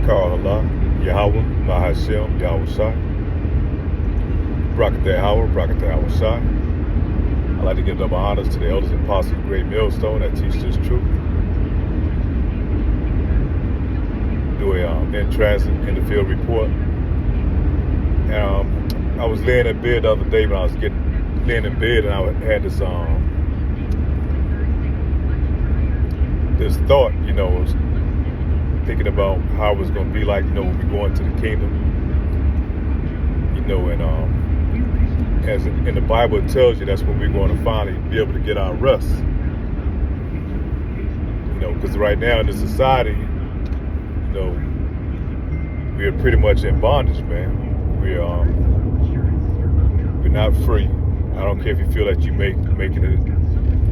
Call Allah, Yahweh, Mahashem, Yahweh Shai, Brakatah Yahweh, Brakatah Yahweh Shai. I'd like to give double honors to the elders and apostles of Great Millstone that teach this truth. Do a in-transit, in-the-field report. I was laying in bed the other day when I was laying in bed, and I had this this thought, I was thinking about how it was going to be like, when we go into the kingdom, and the Bible it tells you that's when we're going to finally be able to get our rest. Because right now in this society, we're pretty much in bondage, man. We're not free. I don't care if you feel that you're making it,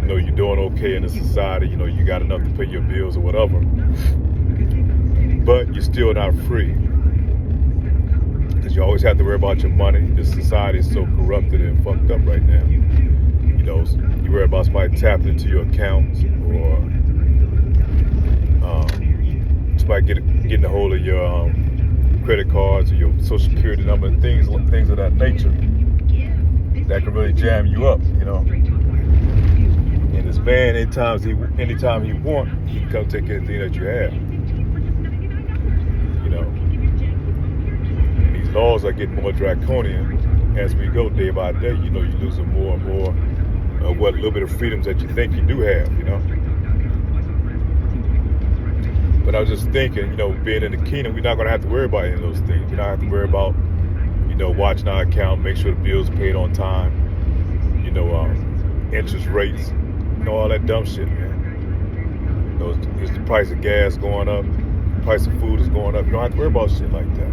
you're doing okay in the society, you got enough to pay your bills or whatever, but you're still not free. Because you always have to worry about your money. This society is so corrupted and fucked up right now. You worry about somebody tapping into your accounts, or somebody getting a hold of your credit cards or your social security number and things of that nature that can really jam you up, And this man, anytime he wants, he can come take anything that you have. And these laws are getting more draconian as we go day by day. You're losing more and more of what little bit of freedoms that you think you do have, But I was just thinking, being in the kingdom, we're not going to have to worry about any of those things. We're not going to have to worry about, watching our account, make sure the bills are paid on time, interest rates, all that dumb shit, man. Is the price of gas going up? The price of food is going up. You don't have to worry about shit like that.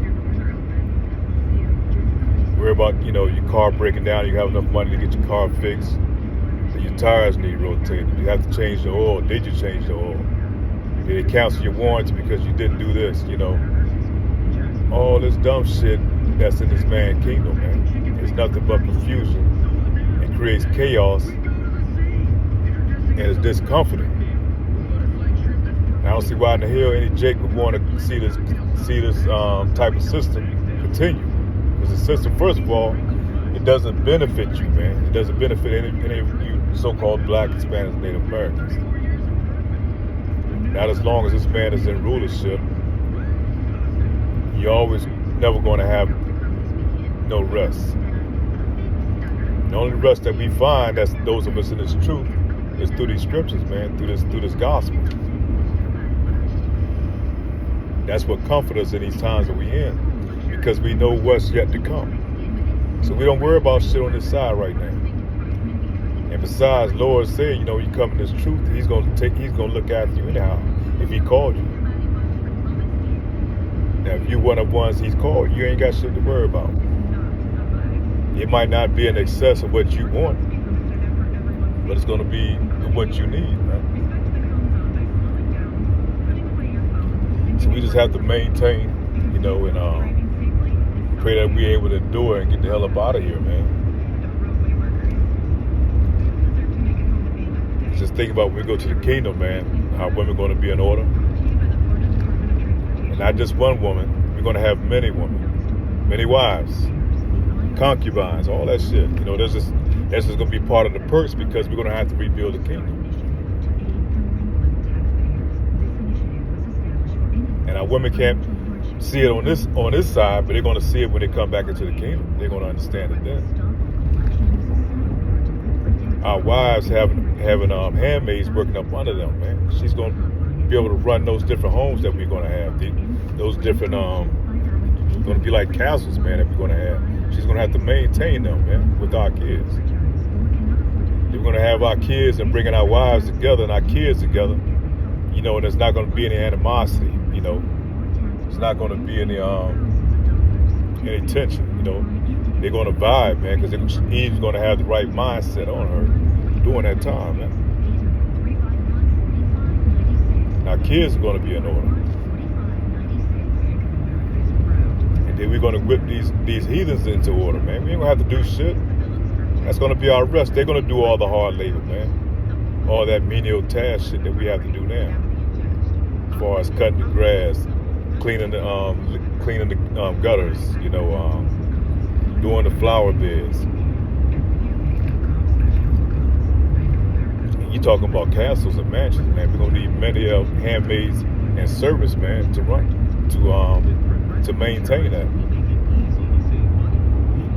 Worry about, your car breaking down. You have enough money to get your car fixed. Your tires need rotated. You have to change the oil. Did you change the oil? Did they cancel your warranty because you didn't do this? All this dumb shit that's in this man kingdom, man. It's nothing but confusion. It creates chaos, and it's discomforting. I don't see why in the hell any Jake would want to see this type of system continue. Because the system, first of all, it doesn't benefit you, man. It doesn't benefit any of you so-called Black, Hispanic, Native Americans. Not as long as this man is in rulership, you're always never going to have no rest. The only rest that we find, that's those of us in this truth, is through these scriptures, man, through this gospel. That's what comforts us in these times that we're in, because we know what's yet to come. So we don't worry about shit on this side right now. And besides, Lord said, you come in this truth, He's gonna look after you anyhow, if He called you. Now, if you're one of the ones He's called, you ain't got shit to worry about. It might not be in excess of what you want, but it's gonna be what you need, man. So we just have to maintain, and pray that we're able to endure and get the hell up out of here, man. Just think about when we go to the kingdom, man, how women are going to be in order. And not just one woman, we're going to have many women, many wives, concubines, all that shit. That's just going to be part of the perks, because we're going to have to rebuild the kingdom. And our women can't see it on this side, but they're going to see it when they come back into the kingdom. They're going to understand it then. Our wives having handmaids working up under them, man. She's going to be able to run those different homes that we're going to have. Those different, going to be like castles, man, that we're going to have. She's going to have to maintain them, man, with our kids. We're going to have our kids and bringing our wives together and our kids together, and there's not going to be any animosity, It's not going to be any tension, They're going to vibe, man, because Eve's going to have the right mindset on her during that time, man. Our kids are going to be in order. And then we're going to whip these heathens into order, man. We ain't going to have to do shit. That's going to be our rest. They're going to do all the hard labor, man. All that menial task shit that we have to do now. As far as cutting the grass, cleaning the gutters, doing the flower beds. You talking about castles and mansions, man. We're gonna need many handmaids and servants, man, to maintain that.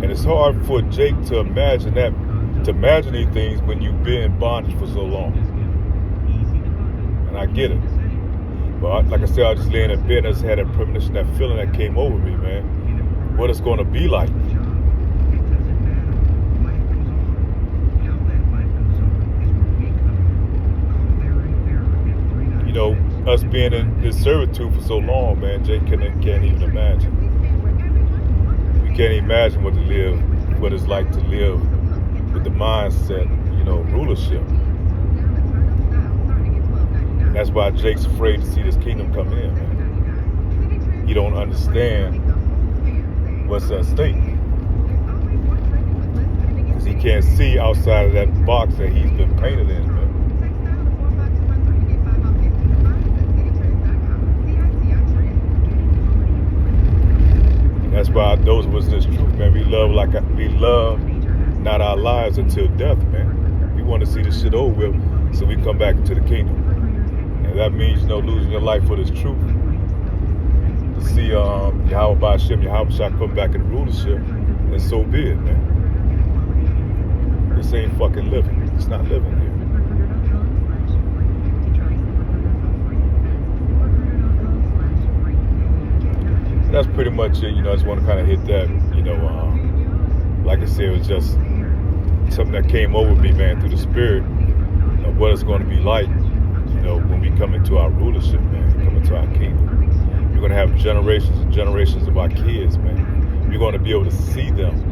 And it's hard for Jake to imagine these things when you've been in bondage for so long. And I get it. But like I said, I was just laying in bed and I just had that premonition, that feeling that came over me, man. What it's gonna be like. Us being in this servitude for so long, man, Jake can't even imagine. We can't imagine what it's like to live with the mindset, rulership. And that's why Jake's afraid to see this kingdom come in, man. He don't understand what's at stake. Because he can't see outside of that box that he's been painted in, man. That's why those of us in this truth, man, we love not our lives until death, man. We want to see this shit over with so we come back into the kingdom. And that means, losing your life for this truth. To see Yahweh Ba'Shem, Yahweh Shah come back in rulership, and so be it, man. This ain't fucking living. It's not living here. That's pretty much it. I just want to kind of hit that. Like I said, it was just something that came over me, man, through the spirit of what it's going to be like, when we come into our rulership, man, come into our kingdom. We're going to have generations and generations of our kids, man. We're going to be able to see them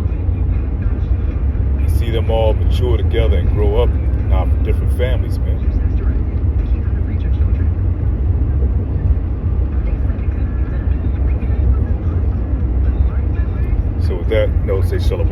all mature together and grow up in our different families, man. So with that, say shalom.